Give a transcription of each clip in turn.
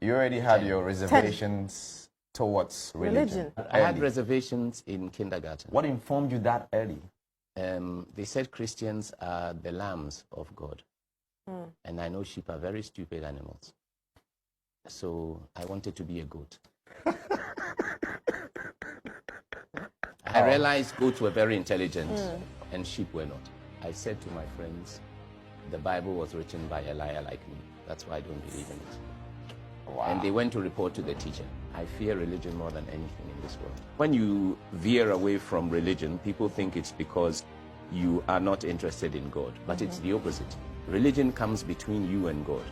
You already had your reservations towards religion. I had reservations in kindergarten. What informed you that early? They said Christians are the lambs of God. And I know sheep are very stupid animals. So I wanted to be a goat. I realized goats were very intelligent and sheep were not. I said to my friends, the Bible was written by a liar like me. That's why I don't believe in it. Wow. And they went to report to the teacher. I fear religion more than anything in this world. When you veer away from religion, people think it's because you are not interested in God. But it's the opposite. Religion comes between you and God.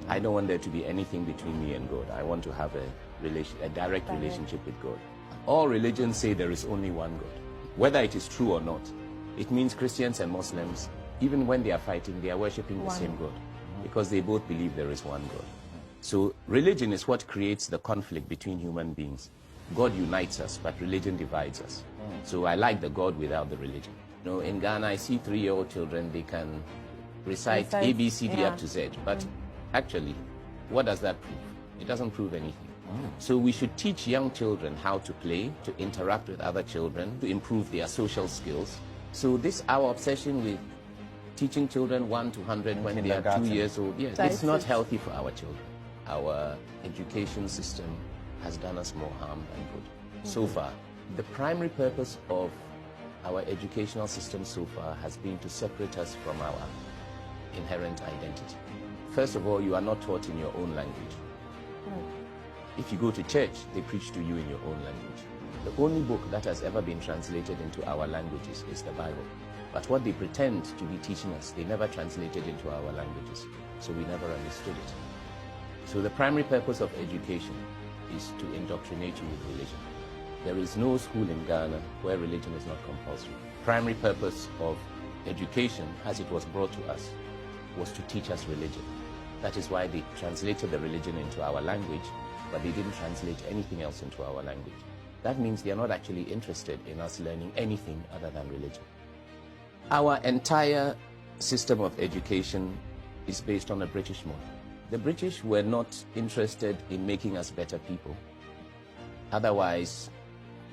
I don't want there to be anything between me and God. I want to have a direct relationship with God. All religions say there is only one God. Whether it is true or not, it means Christians and Muslims, even when they are fighting, they are worshipping the same God, because they both believe there is one God. So religion is what creates the conflict between human beings. God unites us, but religion divides us. So I like the God without the religion. You know, in Ghana, I see 3-year-old children, they can recite A, B, C, D up to Z. But actually, what does that prove? It doesn't prove anything. So we should teach young children how to play, to interact with other children, to improve their social skills. So this, our obsession with teaching children 1 to 100 when they are 2 years old, yes, it's not healthy for our children. Our education system has done us more harm than good so far. The primary purpose of our educational system so far has been to separate us from our inherent identity. First of all, you are not taught in your own language. If you go to church, they preach to you in your own language. The only book that has ever been translated into our languages is the Bible. But what they pretend to be teaching us, they never translated into our languages. So we never understood it. So the primary purpose of education is to indoctrinate you with religion. There is no school in Ghana where religion is not compulsory. Primary purpose of education, as it was brought to us, was to teach us religion. That is why they translated the religion into our language, but they didn't translate anything else into our language. That means they are not actually interested in us learning anything other than religion. Our entire system of education is based on a British model. The British were not interested in making us better people. Otherwise,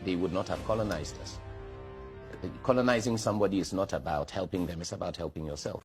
they would not have colonized us. Colonizing somebody is not about helping them, it's about helping yourself.